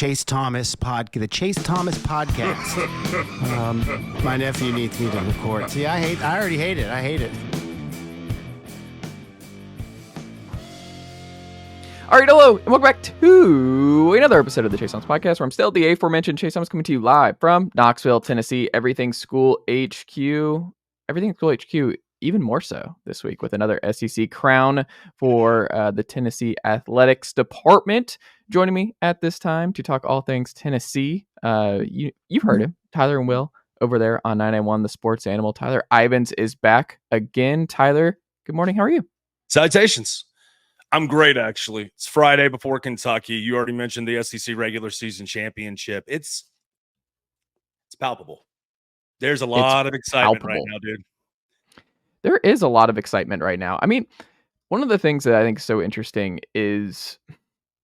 Chase Thomas podcast. My nephew needs me to record. See, I already hate it. I hate it. All right, hello, and welcome back to another episode of the Chase Thomas podcast, where I'm still the aforementioned Chase Thomas, coming to you live from Knoxville, Tennessee. Everything School HQ, even more so this week with another SEC crown for the Tennessee Athletics Department. Joining me at this time to talk all things Tennessee, you've heard him, Tyler and Will, over there on 991 The Sports Animal. Tyler Ivens is back again. Tyler, good morning. How are you? Salutations. I'm great, actually. It's Friday before Kentucky. You already mentioned the SEC regular season championship. It's palpable. There's a lot of excitement right now, dude. There is a lot of excitement right now. I mean, one of the things that I think is so interesting is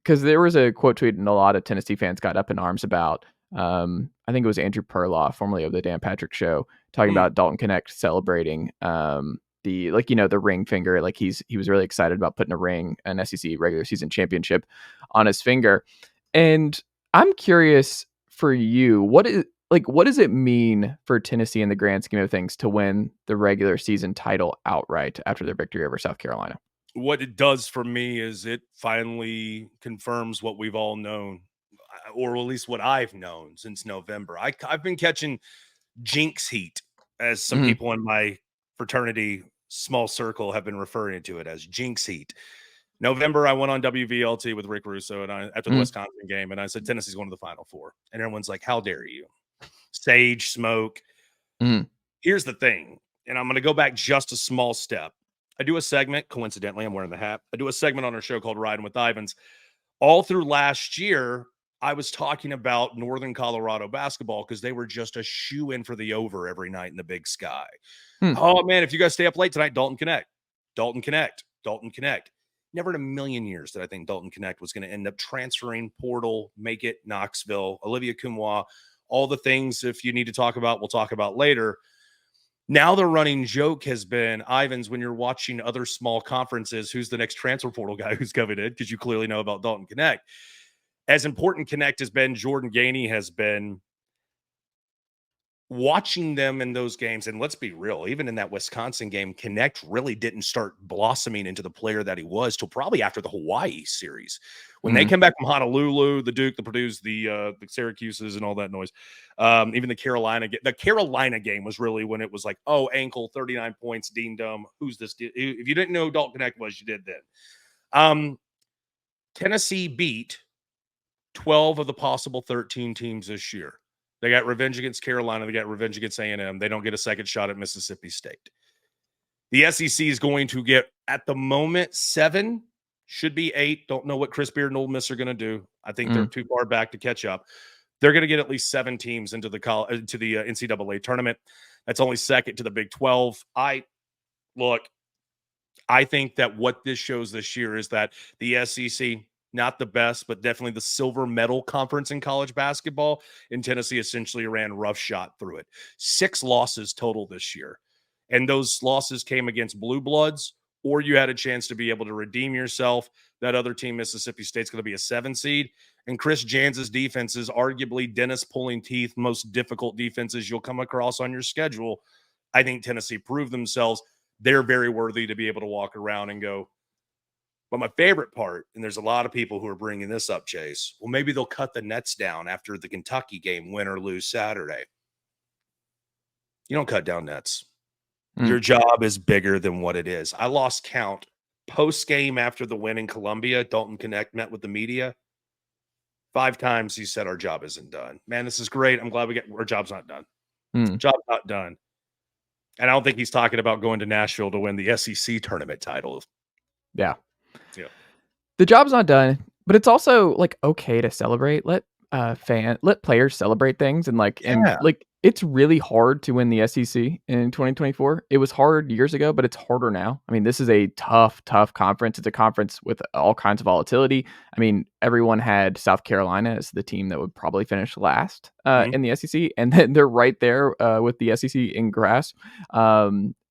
because there was a quote tweet and a lot of Tennessee fans got up in arms about. I think it was Andrew Perloff, formerly of the Dan Patrick Show, talking about Dalton Knecht celebrating the ring finger. Like he was really excited about putting an SEC regular season championship on his finger. And I'm curious for you, what does it mean for Tennessee in the grand scheme of things to win the regular season title outright after their victory over South Carolina? What it does for me is it finally confirms what we've all known, or at least what I've known since November. I've been catching jinx heat, as some people in my fraternity small circle have been referring to it as jinx heat. November, I went on WVLT with Rick Russo and after the Wisconsin game, and I said Tennessee's going to the Final Four. And everyone's like, how dare you? Sage, smoke. Here's the thing, and I'm going to go back just a small step. I do a segment, coincidentally, I'm wearing the hat. I do a segment on our show called Riding with Ivens. All through last year, I was talking about Northern Colorado basketball because they were just a shoe-in for the over every night in the Big Sky. Oh, man, if you guys stay up late tonight, Dalton Knecht. Never in a million years did I think Dalton Knecht was going to end up transferring, portal, make it Knoxville, Olivia Kumois, all the things, if you need to talk about, we'll talk about later. Now the running joke has been, Ivens, when you're watching other small conferences, who's the next transfer portal guy who's coming in? Because you clearly know about Dalton Knecht. As important Knecht has been, Jordan Gainey has been. Watching them in those games, and let's be real, even in that Wisconsin game, Knecht really didn't start blossoming into the player that he was till probably after the Hawaii series. When they came back from Honolulu, the Duke, the Purdue's, the Syracuse's, and all that noise, even the Carolina game was really when it was like, oh, ankle, 39 points, Dean Dumb. Who's this? If you didn't know who Dalton Knecht was, you did then. Tennessee beat 12 of the possible 13 teams this year. They got revenge against Carolina. They got revenge against A&M. They don't get a second shot at Mississippi State. The SEC is going to get, at the moment, 7, should be 8. Don't know what Chris Beard and Ole Miss are going to do. I think they're too far back to catch up. They're going to get at least 7 teams into the NCAA tournament. That's only second to the Big 12. I think that what this shows this year is that the SEC, not the best, but definitely the silver medal conference in college basketball, in Tennessee essentially ran roughshod through it. 6 losses total this year. And those losses came against blue bloods, or you had a chance to be able to redeem yourself. That other team, Mississippi State's going to be a 7 seed. And Chris Jans's defense is arguably Dennis pulling teeth, most difficult defenses you'll come across on your schedule. I think Tennessee proved themselves. They're very worthy to be able to walk around and go. But my favorite part, and there's a lot of people who are bringing this up, Chase, well, maybe they'll cut the nets down after the Kentucky game, win or lose Saturday. You don't cut down nets. Your job is bigger than what it is. I lost count. Post-game after the win in Columbia, Dalton Knecht met with the media. 5 times he said, our job isn't done. Man, this is great. I'm glad our job's not done. Job's not done. And I don't think he's talking about going to Nashville to win the SEC tournament title. Yeah. The job's not done, but it's also okay to celebrate. Let players celebrate things and it's really hard to win the SEC in 2024. It was hard years ago, but it's harder now. I mean, this is a tough conference. It's a conference with all kinds of volatility. I mean, everyone had South Carolina as the team that would probably finish last in the SEC, and then they're right there with the SEC in grasp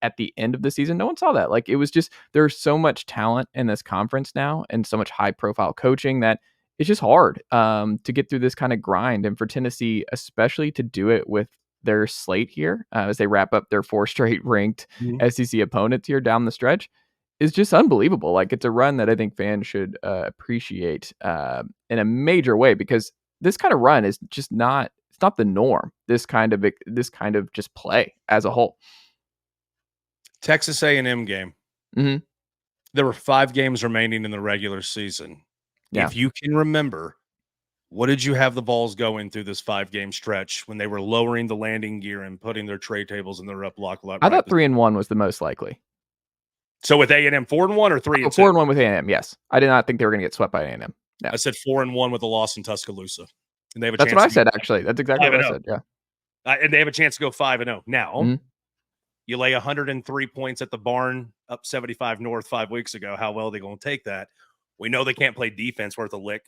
at the end of the season. No one saw that. It was just, there's so much talent in this conference now and so much high profile coaching that it's just hard to get through this kind of grind. And for Tennessee, especially to do it with their slate here as they wrap up their 4 straight ranked SEC opponents here down the stretch, is just unbelievable. Like, it's a run that I think fans should appreciate in a major way, because this kind of run is just not, it's not the norm. This kind of just play as a whole. Texas A&M game. Mm-hmm. There were 5 games remaining in the regular season. Yeah. If you can remember, what did you have the Vols going through this 5-game stretch when they were lowering the landing gear and putting their tray tables in their up block? I thought 3-1 was the most likely. So with A&M 4-1 or 3-2? 4-1 with A&M. Yes, I did not think they were going to get swept by A&M. Yeah. I said 4-1 with a loss in Tuscaloosa, and they have a That's chance. what I said. Actually, that's exactly what I said. Yeah, and they have a chance to go 5-0 now. You lay 103 points at the barn, up 75 north 5 weeks ago. How well are they going to take that? We know they can't play defense worth a lick,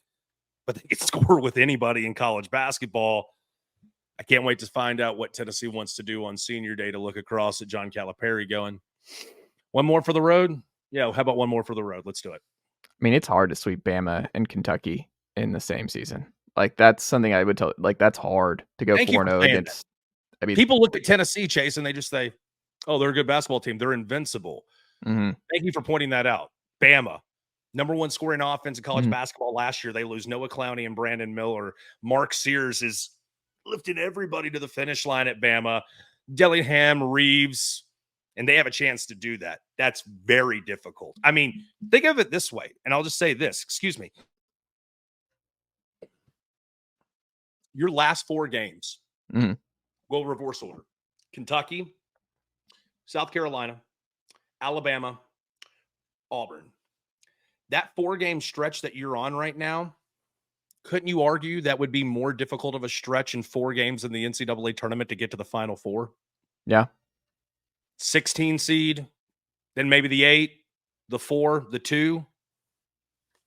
but they can score with anybody in college basketball. I can't wait to find out what Tennessee wants to do on senior day to look across at John Calipari going, one more for the road? Yeah, how about one more for the road? Let's do it. I mean, it's hard to sweep Bama and Kentucky in the same season. Like, that's something I would tell. Like, that's hard to go 4-0 against. I mean, people look at Tennessee, Chase, and they just say, oh, they're a good basketball team. They're invincible. Mm-hmm. Thank you for pointing that out. Bama, number 1 scoring offense in college basketball last year. They lose Noah Clowney and Brandon Miller. Mark Sears is lifting everybody to the finish line at Bama. Dillingham, Reeves, and they have a chance to do that. That's very difficult. I mean, think of it this way, and I'll just say this. Excuse me. Your last 4 games will reverse order. Kentucky, South Carolina, Alabama, Auburn. That 4-game stretch that you're on right now, couldn't you argue that would be more difficult of a stretch in 4 games in the NCAA tournament to get to the Final Four? Yeah. 16 seed, then maybe the 8, the 4, the 2.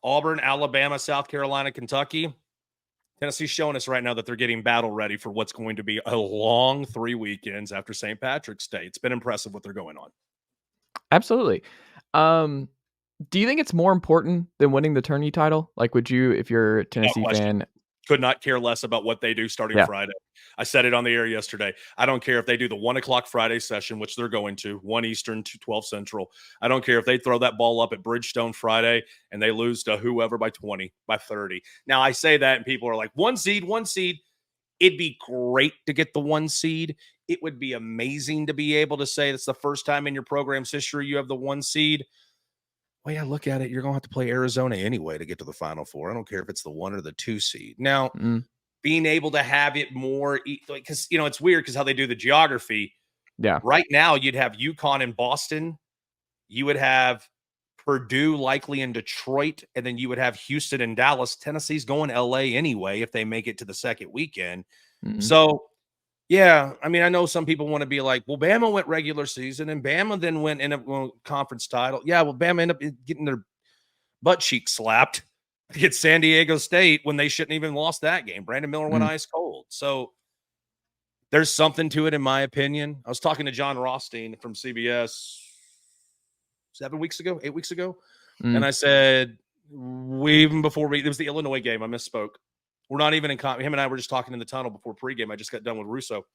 Auburn, Alabama, South Carolina, Kentucky. Tennessee's showing us right now that they're getting battle ready for what's going to be a long 3 weekends after St. Patrick's Day. It's been impressive what they're going on. Absolutely. Do you think it's more important than winning the tourney title? Like, would you, if you're a Tennessee fan? Could not care less about what they do starting Friday. I said it on the air yesterday. I don't care if they do the 1 o'clock Friday session, which they're going to, 1 Eastern to 12 Central. I don't care if they throw that ball up at Bridgestone Friday and they lose to whoever by 20, by 30. Now, I say that and people are like, 1 seed. It'd be great to get the 1 seed. It would be amazing to be able to say that's the first time in your program's history you have the 1 seed. Well, yeah, look at it. You're going to have to play Arizona anyway to get to the Final Four. I don't care if it's the 1 or the 2 seed. Now, being able to have it more, because, it's weird because how they do the geography. Yeah. Right now, you'd have UConn and Boston. You would have Purdue likely in Detroit. And then you would have Houston and Dallas. Tennessee's going to LA anyway if they make it to the second weekend. So, yeah, I mean, I know some people want to be like, well, Bama went regular season and Bama then went in a conference title. Yeah, well, Bama ended up getting their butt cheek slapped to get San Diego State when they shouldn't even lost that game. Brandon Miller went ice cold. So there's something to it, in my opinion. I was talking to John Rothstein from CBS 8 weeks ago. And I said, it was the Illinois game. I misspoke. We're not even in him and I were just talking in the tunnel before pregame. I just got done with Russo.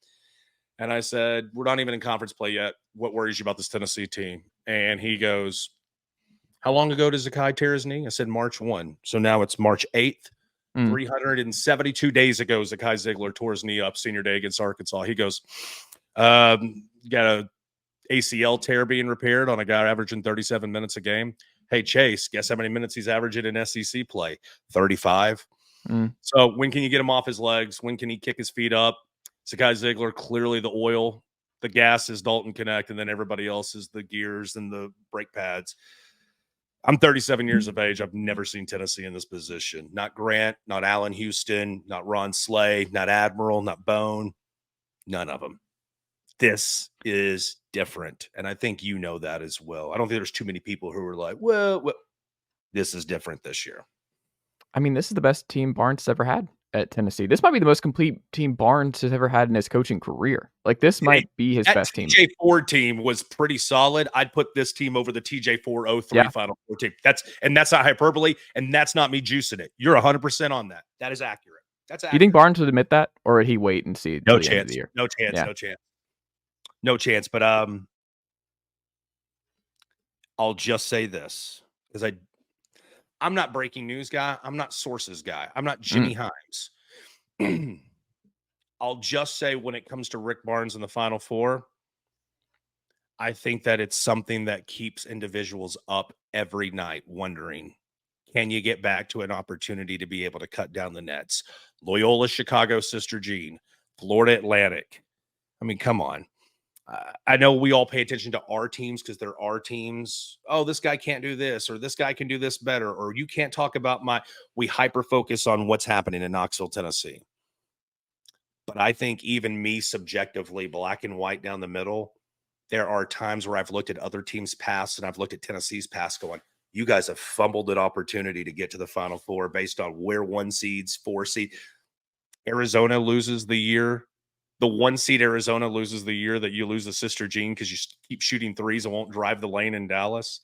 And I said, we're not even in conference play yet. What worries you about this Tennessee team? And he goes, how long ago did Zakai tear his knee? I said, March 1. So now it's March 8th. 372 days ago, Zakai Ziegler tore his knee up senior day against Arkansas. He goes, got a ACL tear being repaired on a guy averaging 37 minutes a game. Hey, Chase, guess how many minutes he's averaging in SEC play? 35. So when can you get him off his legs? When can he kick his feet up? Zakai Ziegler, clearly the oil. The gas is Dalton Knecht, and then everybody else is the gears and the brake pads. I'm 37 years of age. I've never seen Tennessee in this position. Not Grant, not Allen Houston, not Ron Slay, not Admiral, not Bone. None of them. This is different, and I think you know that as well. I don't think there's too many people who are like, well, this is different this year. I mean, this is the best team Barnes has ever had at Tennessee. This might be the most complete team Barnes has ever had in his coaching career. Like this might be his best team. TJ Ford team was pretty solid. I'd put this team over the TJ 403 Final Four team. That's not hyperbole, and that's not me juicing it. You're 100% on that. That is accurate. That's accurate. You think Barnes would admit that, or would he wait and see no the chance. end of the year? No chance. Yeah. No chance. No chance. But I'll just say this because I'm not breaking news guy. I'm not sources guy. I'm not Jimmy Himes. I'll just say when it comes to Rick Barnes in the Final Four, I think that it's something that keeps individuals up every night wondering, can you get back to an opportunity to be able to cut down the nets? Loyola Chicago Sister Jean, Florida Atlantic. I mean, come on. I know we all pay attention to our teams because there are teams. Oh, this guy can't do this, or this guy can do this better, or you can't talk about we hyper focus on what's happening in Knoxville, Tennessee. But I think even me subjectively, black and white down the middle, there are times where I've looked at other teams' past and I've looked at Tennessee's past going, you guys have fumbled an opportunity to get to the Final Four based on where 1 seeds, 4 seed. Arizona loses the year. The 1 seed Arizona loses the year that you lose the Sister Jean because you keep shooting threes and won't drive the lane in Dallas.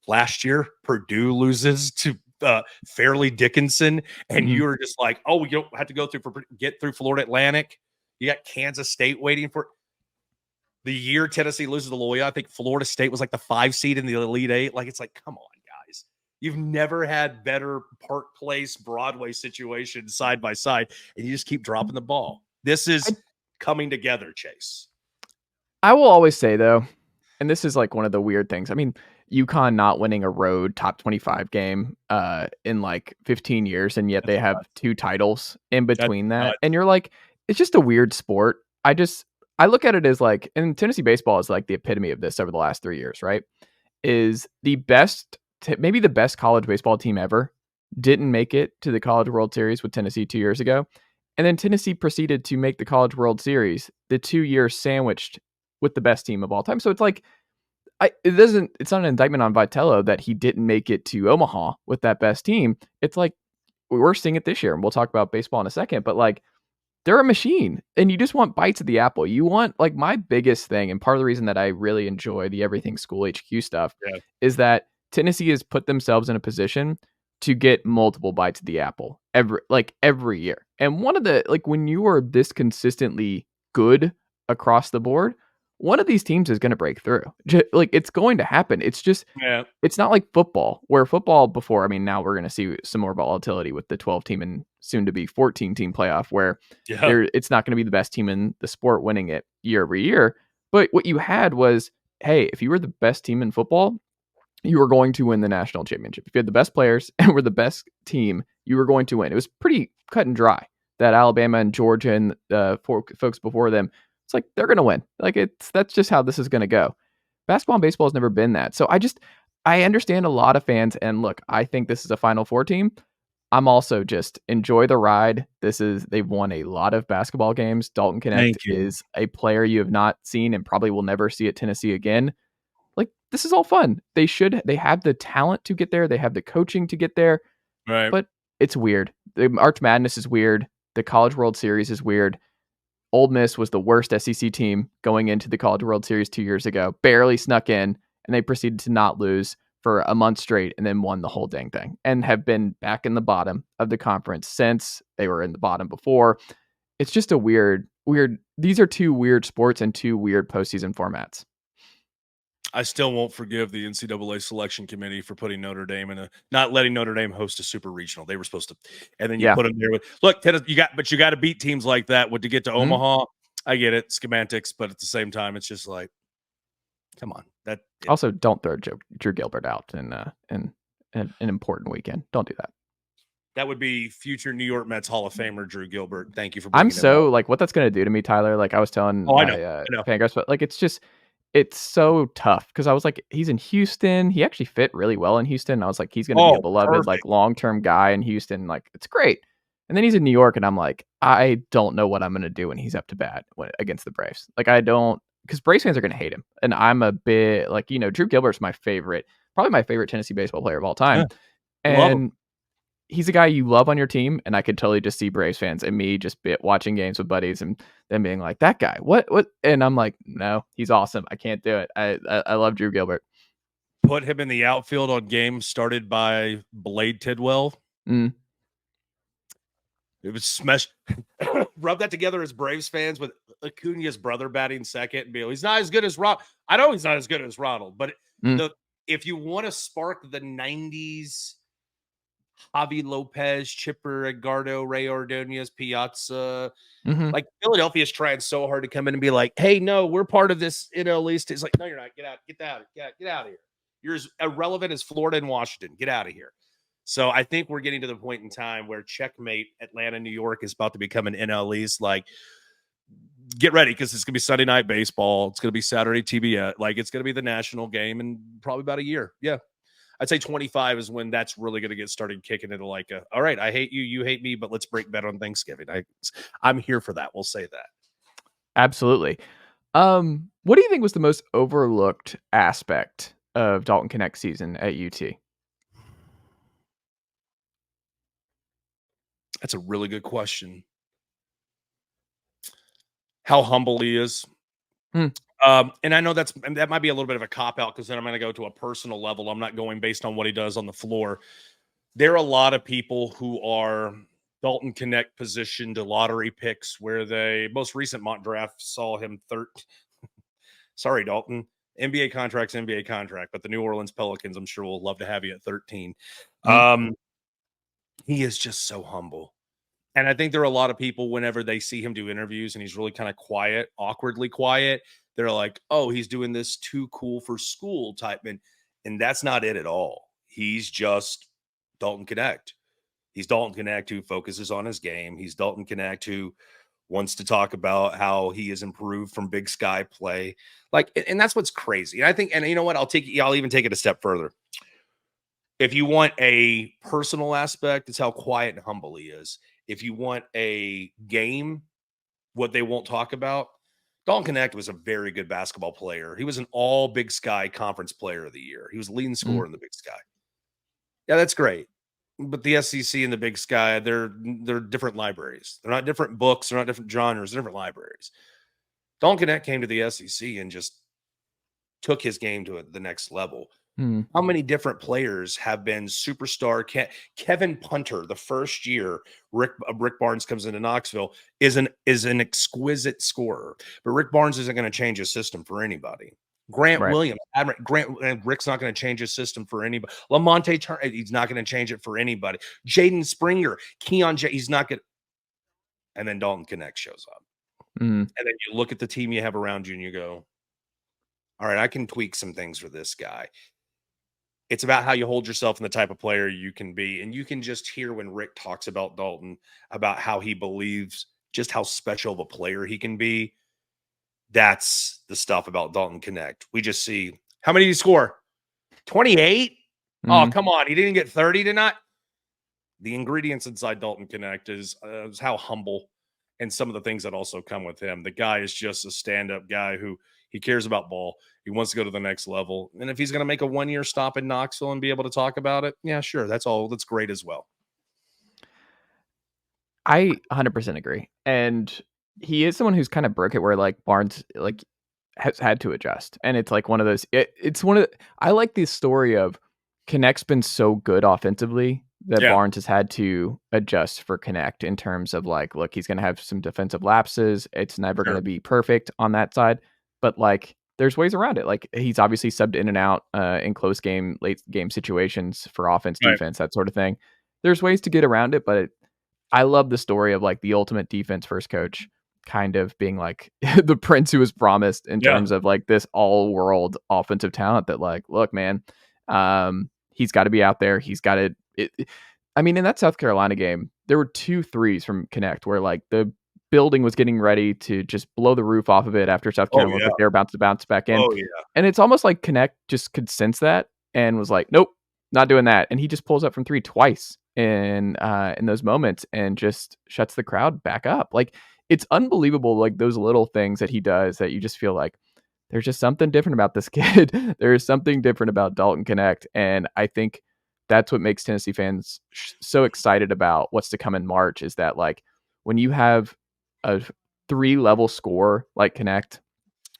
Last year, Purdue loses to Fairleigh Dickinson, and you were just like, oh, you don't have to get through Florida Atlantic. You got Kansas State waiting for the year Tennessee loses to Loyola. I think Florida State was like the 5 seed in the Elite Eight. Like, it's like, come on, guys. You've never had better Park Place, Broadway situations side by side, and you just keep dropping the ball. This is coming together, Chase. I will always say, though, and this is like one of the weird things. I mean, UConn not winning a road top 25 game in like 15 years, and yet they have 2 titles in between that. And you're like, it's just a weird sport. I look at it as like, and Tennessee baseball is like the epitome of this over the last 3 years, right? Is the best, maybe the best college baseball team ever didn't make it to the College World Series with Tennessee 2 years ago. And then Tennessee proceeded to make the College World Series the 2 years sandwiched with the best team of all time. So it's like, it's not an indictment on Vitello that he didn't make it to Omaha with that best team. It's like, we're seeing it this year, and we'll talk about baseball in a second, but like, they're a machine, and you just want bites of the apple. You want, like, my biggest thing, and part of the reason that I really enjoy the Everything School HQ stuff is that Tennessee has put themselves in a position to get multiple bites of the apple every year. And one of the, like, when you are this consistently good across the board, one of these teams is going to break through. Like, it's going to happen. It's just, it's not like football, where football before, I mean, now we're going to see some more volatility with the 12 team and soon to be 14 team playoff, where it's not going to be the best team in the sport winning it year over year. But what you had was, hey, if you were the best team in football, you were going to win the national championship. If you had the best players and were the best team, you were going to win. It was pretty cut and dry that Alabama and Georgia and folks before them, it's like, they're going to win. Like, that's just how this is going to go. Basketball and baseball has never been that. So I understand a lot of fans, and look, I think this is a Final Four team. I'm also just enjoy the ride. They've won a lot of basketball games. Dalton Knecht is a player you have not seen and probably will never see at Tennessee again. Like, this is all fun. They have the talent to get there. They have the coaching to get there. Right. But it's weird. The March Madness is weird. The College World Series is weird. Ole Miss was the worst SEC team going into the College World Series 2 years ago, barely snuck in, and they proceeded to not lose for a month straight and then won the whole dang thing and have been back in the bottom of the conference since. They were in the bottom before. It's just a weird, these are 2 weird sports and 2 weird postseason formats. I still won't forgive the NCAA selection committee for putting Notre Dame not letting Notre Dame host a super regional. They were supposed to, and then you put them there with, look, you got to beat teams like that to get to Omaha. I get it, semantics, but at the same time, it's just like, come on. Also, don't throw Drew Gilbert out in an important weekend. Don't do that. That would be future New York Mets Hall of Famer Drew Gilbert. Thank you for bringing like, what that's going to do to me, Tyler. Like, I was telling I know. Fan guys, but like, it's so tough because I was like, he's in Houston. He actually fit really well in Houston. I was like, he's going to be a beloved, like, long-term guy in Houston. Like, it's great. And then he's in New York, and I'm like, I don't know what I'm going to do when he's up to bat against the Braves. Like, I don't, because Braves fans are going to hate him. And I'm a bit like, Drew Gilbert's probably my favorite Tennessee baseball player of all time. Yeah, and he's a guy you love on your team, and I could totally just see Braves fans and me just watching games with buddies and them being like, that guy, what? And I'm like, no, he's awesome. I can't do it. I love Drew Gilbert. Put him in the outfield on games started by Blade Tidwell. Mm. It was smash. Rub that together as Braves fans with Acuna's brother batting second and be like, he's not as good as Ronald. I know he's not as good as Ronald, but if you want to spark the 90s Javi Lopez, Chipper, Edgardo, Ray Ordonez, Piazza. Like Philadelphia's trying so hard to come in and be like, hey, no, we're part of this NL East. It's like, no, you're not. Get out of here. You're as irrelevant as Florida and Washington. Get out of here. So I think we're getting to the point in time where checkmate Atlanta, New York is about to become an NL East. Like, get ready because it's going to be Sunday night baseball. It's going to be Saturday TV. Like, it's going to be the national game in probably about a year. Yeah. I'd say 25 is when that's really going to get started kicking into like, all right, I hate you, you hate me, but let's break bet on Thanksgiving. I'm here for that. We'll say that. Absolutely. What do you think was the most overlooked aspect of Dalton Knecht's season at UT? That's a really good question. How humble he is. And I know that might be a little bit of a cop-out because then I'm going to go to a personal level. I'm not going based on what he does on the floor. There are a lot of people who are Dalton Knecht positioned to lottery picks where they most recent mock draft saw him third. Sorry, Dalton. NBA contract, but the New Orleans Pelicans, I'm sure, will love to have you at 13. He is just so humble. And I think there are a lot of people, whenever they see him do interviews and he's really kind of quiet, awkwardly quiet, they're like, oh, he's doing this too cool for school type. And that's not it at all. He's just Dalton Knecht. He's Dalton Knecht who focuses on his game. He's Dalton Knecht who wants to talk about how he has improved from Big Sky play. Like, and that's what's crazy. And I think, and you know what? I'll even take it a step further. If you want a personal aspect, it's how quiet and humble he is. If you want a game, what they won't talk about, Dalton Knecht was a very good basketball player. He was an all Big Sky Conference Player of the Year. He was a leading scorer in the Big Sky. Yeah, that's great. But the SEC and the Big Sky, they're different libraries. They're not different books. They're not different genres. They're different libraries. Dalton Knecht came to the SEC and just took his game to the next level. How many different players have been superstar? Kevin Punter, the first year Rick Barnes comes into Knoxville, is an exquisite scorer. But Rick Barnes isn't going to change his system for anybody. Grant Williams, Rick's not going to change his system for anybody. Lamonte Turner, he's not going to change it for anybody. Jaden Springer, Keon J, he's not going to. And then Dalton Knecht shows up. And then you look at the team you have around you and you go, all right, I can tweak some things for this guy. It's about how you hold yourself and the type of player you can be. And you can just hear when Rick talks about Dalton, about how he believes just how special of a player he can be. That's the stuff about Dalton Knecht. We just see, how many did he score? 28? Oh, come on. He didn't get 30 tonight. The ingredients inside Dalton Knecht is how humble and some of the things that also come with him. The guy is just a stand-up guy who he cares about ball. He wants to go to the next level. And if he's going to make a one-year stop in Knoxville and be able to talk about it, yeah, sure. That's great as well. I 100% agree. And he is someone who's kind of broke it where like Barnes like has had to adjust. And it's like one of those, I like the story of Knecht's been so good offensively that Barnes has had to adjust for Knecht in terms of like, look, he's going to have some defensive lapses. It's never going to be perfect on that side, but like there's ways around it. Like he's obviously subbed in and out in close game, late game situations for offense, defense, that sort of thing. There's ways to get around it, but I love the story of like the ultimate defense first coach kind of being like the prince who was promised in terms of like this all world offensive talent that like, look, man, he's got to be out there. He's got to, I mean, in that South Carolina game, there were 2 threes from Knecht where like the building was getting ready to just blow the roof off of it after South Carolina looked like they were about to bounce back in. And it's almost like Knecht just could sense that and was like, nope, not doing that. And he just pulls up from 3 twice in those moments and just shuts the crowd back up. Like it's unbelievable, like those little things that he does that you just feel like there's just something different about this kid. There is something different about Dalton Knecht. And I think that's what makes Tennessee fans so excited about what's to come in March, is that like when you have a 3-level score like Knecht,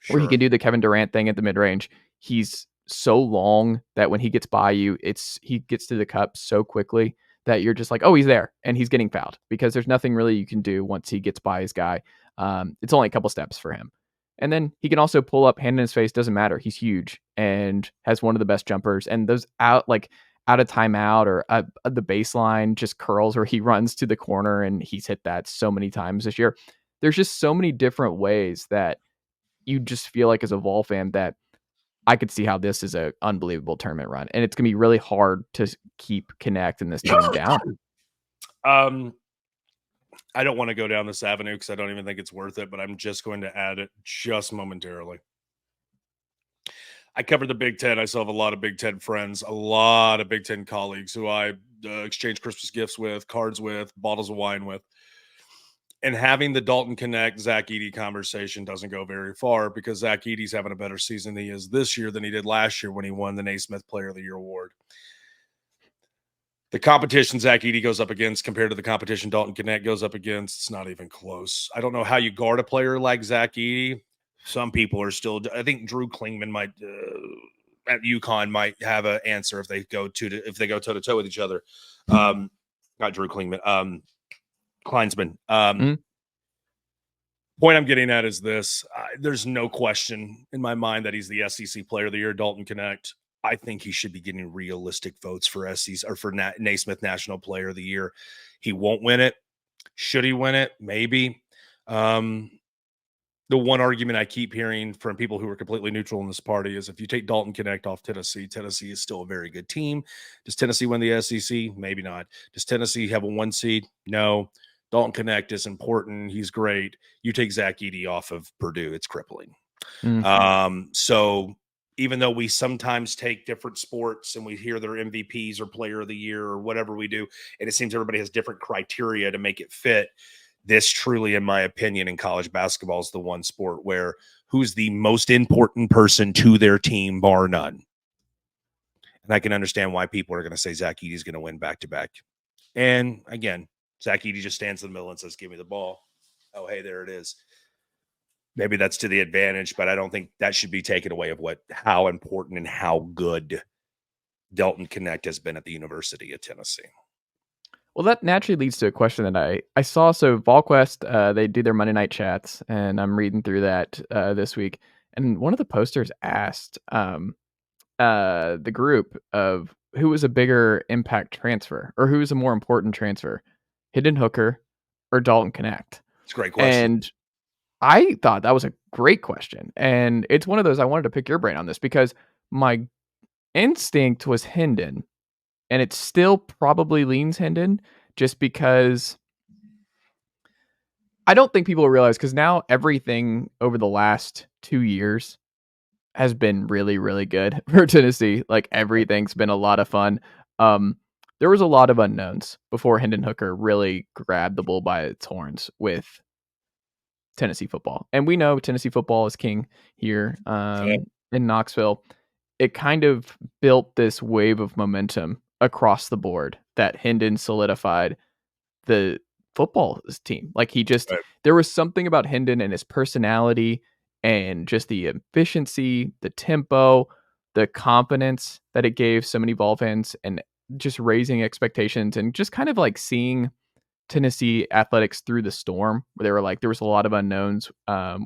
where he Sure. can do the Kevin Durant thing at the mid-range, he's so long that when he gets by you, he gets to the cup so quickly that you're just like, oh, he's there, and he's getting fouled because there's nothing really you can do once he gets by his guy. It's only a couple steps for him. And then he can also pull up, hand in his face, doesn't matter. He's huge and has one of the best jumpers. And those out of timeout or the baseline just curls where he runs to the corner, and he's hit that so many times this year. There's just so many different ways that you just feel like as a Vol fan that I could see how this is an unbelievable tournament run. And it's going to be really hard to keep Knecht and this team down. I don't want to go down this avenue because I don't even think it's worth it, but I'm just going to add it just momentarily. I covered the Big Ten. I still have a lot of Big Ten friends, a lot of Big Ten colleagues who I exchange Christmas gifts with, cards with, bottles of wine with. And having the Dalton Knecht, Zach Edey conversation doesn't go very far because Zach Edey's having a better season than he is this year than he did last year when he won the Naismith Player of the Year award. The competition Zach Edey goes up against compared to the competition Dalton Knecht goes up against, it's not even close. I don't know how you guard a player like Zach Edey. Some people are still, I think Drew Klingman might, at UConn might have an answer if they go toe to toe with each other. Not Drew Klingman, Kleinsman. Point I'm getting at is this. There's no question in my mind that he's the SEC Player of the Year, Dalton Knecht. I think he should be getting realistic votes for SEC or for Naismith National Player of the Year. He won't win it. Should he win it? Maybe. The one argument I keep hearing from people who are completely neutral in this party is if you take Dalton Knecht off Tennessee, Tennessee is still a very good team. Does Tennessee win the SEC? Maybe not. Does Tennessee have a 1 seed? No. Dalton Knecht is important. He's great. You take Zach Edey off of Purdue, it's crippling. So even though we sometimes take different sports and we hear their MVPs or Player of the Year or whatever we do, and it seems everybody has different criteria to make it fit, this truly, in my opinion, in college basketball is the one sport where who's the most important person to their team, bar none. And I can understand why people are going to say Zach Edey is going to win back-to-back. And again, Zach Edey just stands in the middle and says, give me the ball. Oh, hey, there it is. Maybe that's to the advantage, but I don't think that should be taken away of how important and how good Dalton Knecht has been at the University of Tennessee. Well, that naturally leads to a question that I saw. So VolQuest, they do their Monday night chats, and I'm reading through that this week. And one of the posters asked the group of who was a bigger impact transfer or who was a more important transfer, Hendon Hooker or Dalton Knecht. It's a great question. And I thought that was a great question. And it's one of those I wanted to pick your brain on this because my instinct was Hendon. And it still probably leans Hendon just because I don't think people realize, because now everything over the last 2 years has been really, really good for Tennessee. Like everything's been a lot of fun. There was a lot of unknowns before Hendon Hooker really grabbed the bull by its horns with Tennessee football. And we know Tennessee football is king here in Knoxville. It kind of built this wave of momentum across the board that Hendon solidified the football team. Like there was something about Hendon and his personality and just the efficiency, the tempo, the confidence that it gave so many Vol fans and just raising expectations and just kind of like seeing Tennessee athletics through the storm, where they were like, there was a lot of unknowns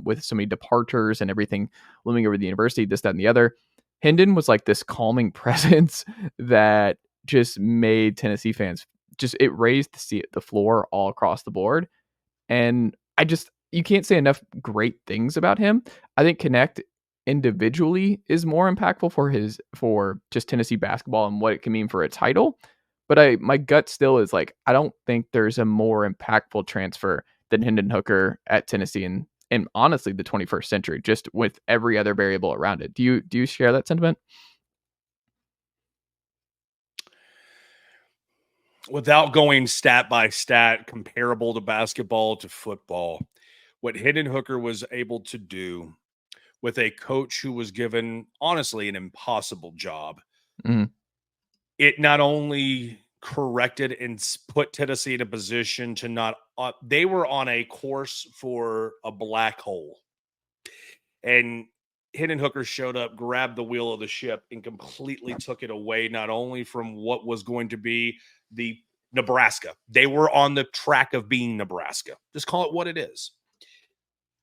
with so many departures and everything looming over the university, this, that, and the other. Hendon was like this calming presence that just made Tennessee fans it raised the floor all across the board. And you can't say enough great things about him. I think Knecht individually is more impactful for just Tennessee basketball and what it can mean for a title. But my gut still is like, I don't think there's a more impactful transfer than Hendon Hooker at Tennessee and honestly the 21st century, just with every other variable around it. Do you share that sentiment? Without going stat by stat, comparable to basketball to football, what Hendon Hooker was able to do with a coach who was given, honestly, an impossible job, it not only corrected and put Tennessee in a position to not they were on a course for a black hole. And Hendon Hooker showed up, grabbed the wheel of the ship, and completely took it away, not only from what was going to be the Nebraska. They were on the track of being Nebraska. Just call it what it is.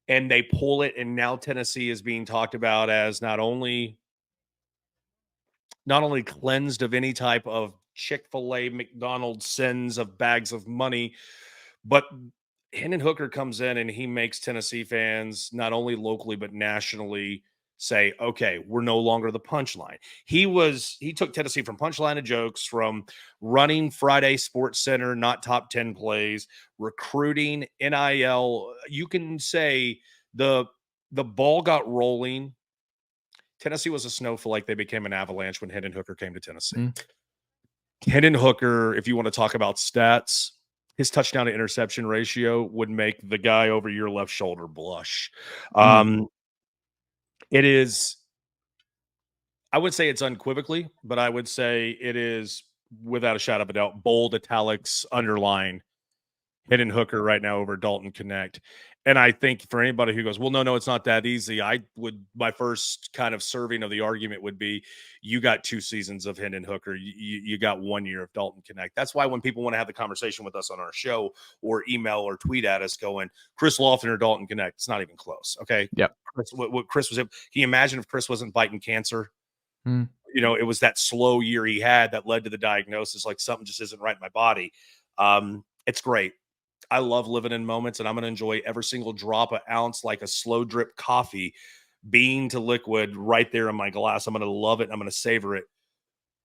And they pull it, and now Tennessee is being talked about as not only cleansed of any type of Chick-fil-A, McDonald's sins of bags of money, but Hendon Hooker comes in and he makes Tennessee fans, not only locally but nationally, say, okay, we're no longer the punchline. He took Tennessee from punchline of jokes, from running Friday Sports Center, not top 10 plays, recruiting, NIL. You can say the ball got rolling. Tennessee was a snowflake. They became an avalanche when Hendon Hooker came to Tennessee. Hendon Hooker, if you want to talk about stats, his touchdown to interception ratio would make the guy over your left shoulder blush. It is, I would say it's unequivocally, but I would say it is without a shadow of a doubt, bold italics, underline, Hendon Hooker right now over Dalton Knecht. And I think for anybody who goes, well, no, it's not that easy. My first kind of serving of the argument would be, you got 2 seasons of Hendon Hooker. You got 1 year of Dalton Knecht. That's why when people want to have the conversation with us on our show or email or tweet at us going, Chris Lofton or Dalton Knecht, it's not even close. Okay. Yep. What Chris was, can you imagine if Chris wasn't fighting cancer? Mm. You know, it was that slow year he had that led to the diagnosis, like something just isn't right in my body. It's great. I love living in moments, and I'm going to enjoy every single drop of ounce, like a slow drip coffee, bean to liquid right there in my glass. I'm going to love it. I'm going to savor it.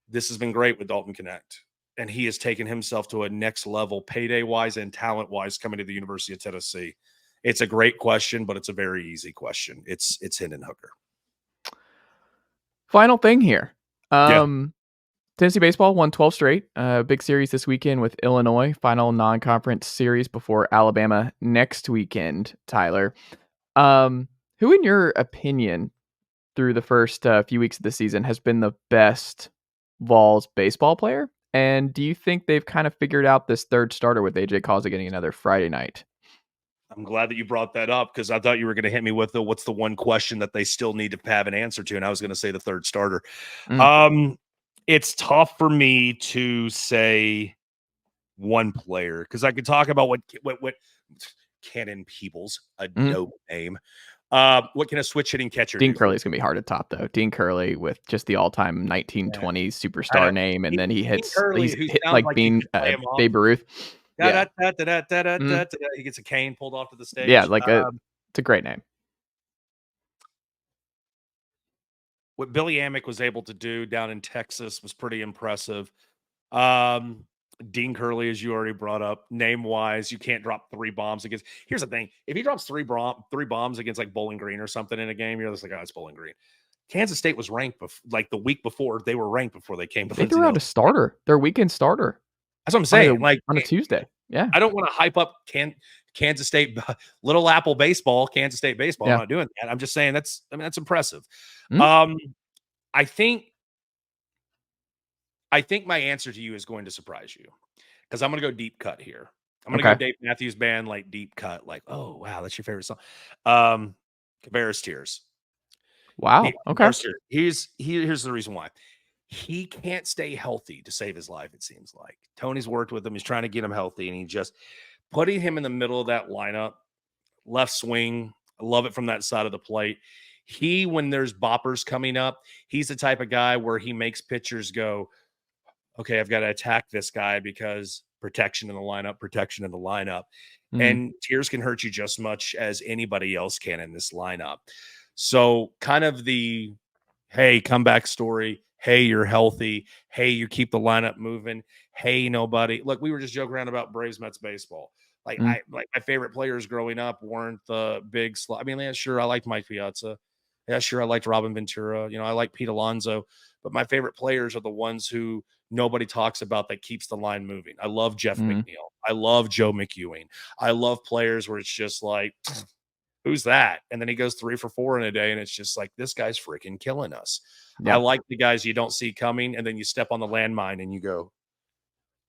This has been great with Dalton Knecht, and he has taken himself to a next level, payday wise and talent wise, coming to the University of Tennessee. It's a great question, but it's a very easy question. It's Hendon Hooker. Final thing here. Yeah. Tennessee baseball won 12 straight. Big series this weekend with Illinois. Final non-conference series before Alabama next weekend, Tyler. Who, in your opinion, through the first few weeks of the season, has been the best Vols baseball player? And do you think they've kind of figured out this third starter with AJ Causey getting another Friday night? I'm glad that you brought that up, because I thought you were going to hit me with what's the one question that they still need to have an answer to, and I was going to say the third starter. It's tough for me to say one player, because I could talk about what Cannon Peebles, a dope name. What can a switch hitting catcher Dean do? Curley's going to be hard to top, though. Dean Curley with just the all-time 1920s superstar name, and then he's hit like being Babe Ruth. Yeah. He gets a cane pulled off to the stage. Yeah, like it's a great name. What Billy Amick was able to do down in Texas was pretty impressive. Dean Curley, as you already brought up, name-wise, you can't drop 3 bombs against. Here's the thing: if he drops 3 bombs against like Bowling Green or something in a game, you're just like, oh, it's Bowling Green. Kansas State was ranked like the week before. They were ranked before they came. They threw out a starter, their weekend starter. That's what I'm saying. On a Tuesday. Yeah, I don't want to hype up Kansas State, Little Apple baseball, Kansas State baseball. Yeah. I'm not doing that. I'm just saying that's impressive. I think my answer to you is going to surprise you, because I'm going to go deep cut here. I'm going to go Dave Matthews Band, like deep cut, like, oh wow, that's your favorite song. Kavares Tears. Wow. Okay. Here's the reason why. He can't stay healthy to save his life, it seems like. Tony's worked with him. He's trying to get him healthy, and he just putting him in the middle of that lineup, left swing. I love it from that side of the plate. When there's boppers coming up, he's the type of guy where he makes pitchers go, okay, I've got to attack this guy because protection in the lineup. And Tears can hurt you just as much as anybody else can in this lineup. So kind of the, hey, comeback story. Hey, you're healthy. Hey, you keep the lineup moving. Hey, nobody. Look, we were just joking around about Braves Mets baseball. Like my favorite players growing up weren't the big I mean, yeah, sure, I liked Mike Piazza. Yeah, sure, I liked Robin Ventura. You know, I like Pete Alonso. But my favorite players are the ones who nobody talks about that keeps the line moving. I love Jeff McNeil. I love Joe McEwing. I love players where it's just like, who's that? And then he goes 3 for 4 in a day, and it's just like, this guy's freaking killing us. I Yeah. like the guys you don't see coming, and then you step on the landmine and you go,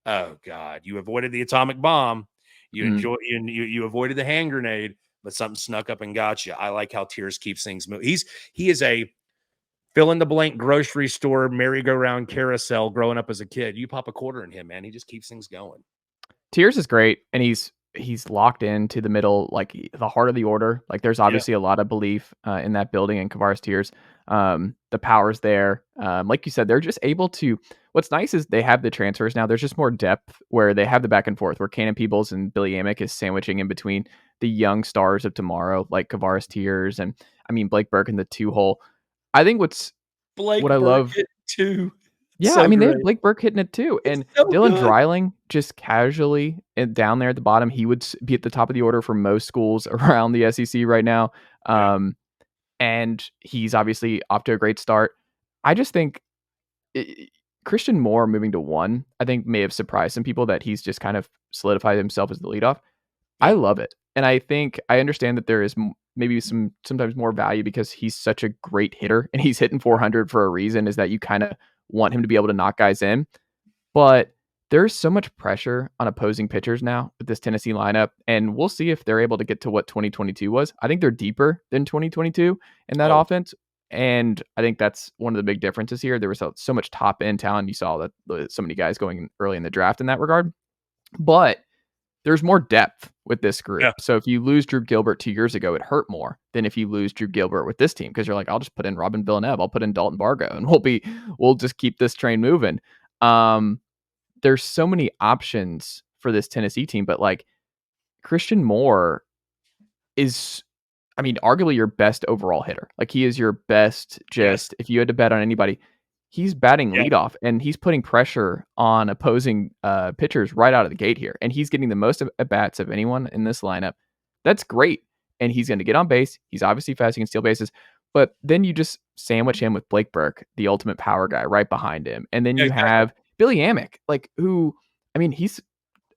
oh God, you avoided the atomic bomb. You avoided the hand grenade, but something snuck up and got you. I like how Tears keeps things moving. He is a fill in the blank grocery store merry-go-round carousel growing up as a kid. You pop a quarter in him, man. He just keeps things going. Tears is great, and he's locked into the middle, like the heart of the order. Like there's obviously a lot of belief in that building and Kavares Tears. The power's there. Like you said, they're just able to. What's nice is they have the transfers now. There's just more depth where they have the back and forth, where Cannon Peebles and Billy Amick is sandwiching in between the young stars of tomorrow, like Kavares Tears and Blake Burke in the 2-hole. I think what I love too. yeah, So they great. have Blake Burke hitting it too, and so Dylan good. Dreiling just casually down there at the bottom. He would be at the top of the order for most schools around the SEC right now, and he's obviously off to a great start. I just think Christian Moore moving to 1, I think may have surprised some people that he's just kind of solidified himself as the leadoff. I love it, and I think I understand that there is maybe sometimes more value because he's such a great hitter and he's hitting 400 for a reason. Is that you kind of want him to be able to knock guys in, but there's so much pressure on opposing pitchers now with this Tennessee lineup, and we'll see if they're able to get to what 2022 was. I think they're deeper than 2022 in that offense, and I think that's one of the big differences here. There was so much top end talent. You saw that so many guys going early in the draft in that regard, but there's more depth with this group. Yeah. So if you lose Drew Gilbert 2 years ago, it hurt more than if you lose Drew Gilbert with this team, because you're like, I'll just put in Robin Villeneuve, I'll put in Dalton Bargo, and we'll just keep this train moving. There's so many options for this Tennessee team, but like Christian Moore is, arguably your best overall hitter. Like he is your best. If you had to bet on anybody, he's batting leadoff, and he's putting pressure on opposing pitchers right out of the gate here. And he's getting the most at bats of anyone in this lineup. That's great. And he's going to get on base. He's obviously fast. He can steal bases. But then you just sandwich him with Blake Burke, the ultimate power guy, right behind him. And then you have Billy Amick,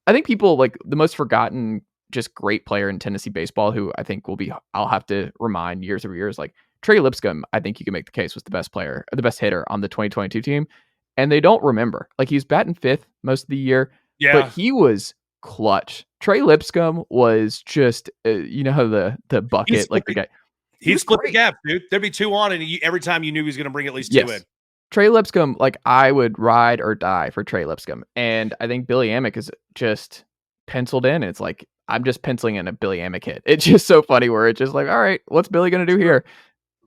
I think people like the most forgotten, just great player in Tennessee baseball, who I think I'll have to remind years over years, like Trey Lipscomb. I think you can make the case was the best player, the best hitter on the 2022 team. And they don't remember, like he's batting 5th most of the year, but he was clutch. Trey Lipscomb was just, the bucket, like the guy. He split the gap, dude. There'd be 2 on, and every time you knew he was going to bring at least 2 in. Trey Lipscomb, like I would ride or die for Trey Lipscomb. And I think Billy Amick is just penciled in. It's like, I'm just penciling in a Billy Amick hit. It's just so funny where it's just like, all right, what's Billy going to do here?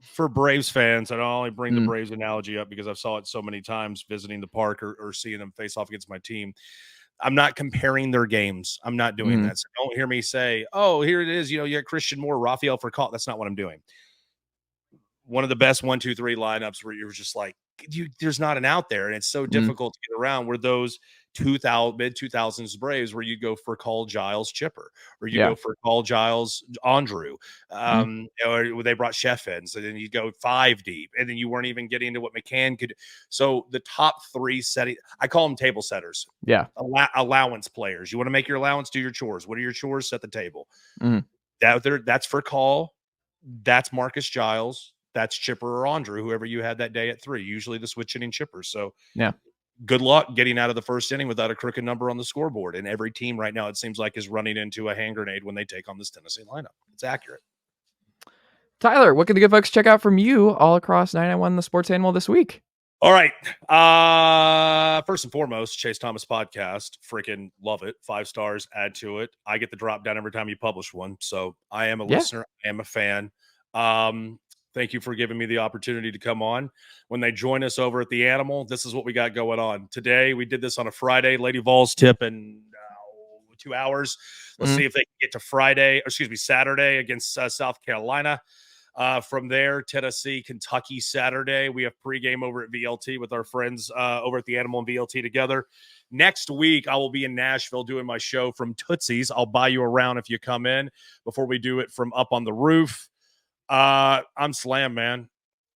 For Braves fans, and I'll only bring the Braves analogy up because I've saw it so many times visiting the park or seeing them face off against my team. I'm not comparing their games. I'm not doing that. So don't hear me say, oh, here it is. You got Christian Moore, Rafael Furcal. That's not what I'm doing. One of the best 1, 2, 3 lineups where you're just like, there's not an out there, and it's so difficult to get around. Were those mid-2000s Braves where you go for Call Giles Chipper, or you go for Call Giles Andrew, or they brought Chef in, so then you go 5 deep, and then you weren't even getting into what McCann could. So the top 3 setting, I call them table setters. Allowance players. You want to make your allowance, do your chores. What are your chores? Set the table. That's for Call. That's Marcus Giles. That's Chipper or Andrew, whoever you had that day at 3, usually the switch hitting Chipper. So good luck getting out of the first inning without a crooked number on the scoreboard. And every team right now, it seems like, is running into a hand grenade when they take on this Tennessee lineup. It's accurate. Tyler, what can the good folks check out from you all across 991 The Sports Animal this week? All right. First and foremost, Chase Thomas podcast. Freaking love it. 5 stars, add to it. I get the drop down every time you publish one. So I am a listener. I am a fan. Thank you for giving me the opportunity to come on. When they join us over at the Animal, this is what we got going on. Today, we did this on a Friday. Lady Vols tip in 2 hours. Let's see if they can get to Saturday against South Carolina. From there, Tennessee, Kentucky, Saturday. We have pregame over at VLT with our friends over at the Animal and VLT together. Next week, I will be in Nashville doing my show from Tootsie's. I'll buy you around if you come in before we do it from Up on the Roof. I'm slammed, man.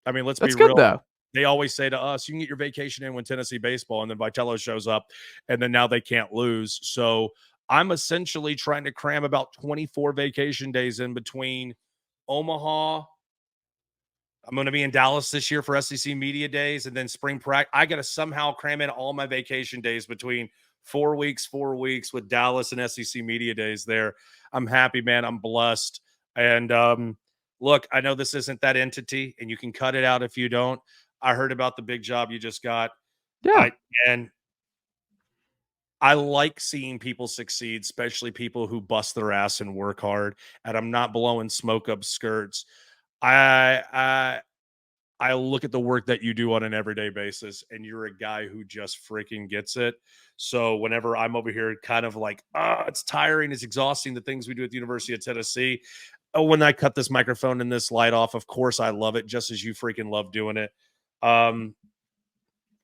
I mean, let's be real. Though. They always say to us, you can get your vacation in when Tennessee baseball, and then Vitello shows up, and then now they can't lose. So I'm essentially trying to cram about 24 vacation days in between Omaha. I'm going to be in Dallas this year for SEC Media Days, and then spring practice. I got to somehow cram in all my vacation days between 4 weeks with Dallas and SEC Media Days there. I'm happy, man. I'm blessed. And look, I know this isn't that entity, and you can cut it out if you don't. I heard about the big job you just got. Yeah. I like seeing people succeed, especially people who bust their ass and work hard. And I'm not blowing smoke up skirts. I look at the work that you do on an everyday basis, and you're a guy who just freaking gets it. So whenever I'm over here kind of like, it's tiring, it's exhausting, the things we do at the University of Tennessee. When I cut this microphone and this light off, of course I love it just as you freaking love doing it.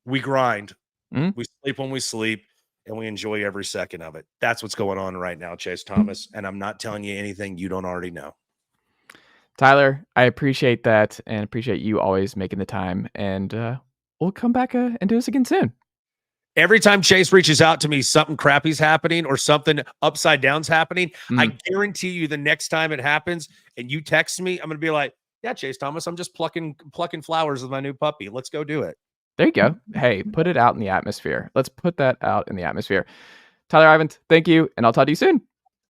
We grind. Mhm. We sleep when we sleep, and we enjoy every second of it. That's what's going on right now, Chase Thomas. And I'm not telling you anything you don't already know. Tyler, I appreciate that and appreciate you always making the time. And we'll come back and do this again soon. Every time Chase reaches out to me, something crappy's happening or something upside down's happening. I guarantee you the next time it happens and you text me, I'm going to be like, yeah, Chase Thomas, I'm just plucking flowers with my new puppy. Let's go do it. There you go. Hey, put it out in the atmosphere. Let's put that out in the atmosphere. Tyler Ivens, thank you. And I'll talk to you soon.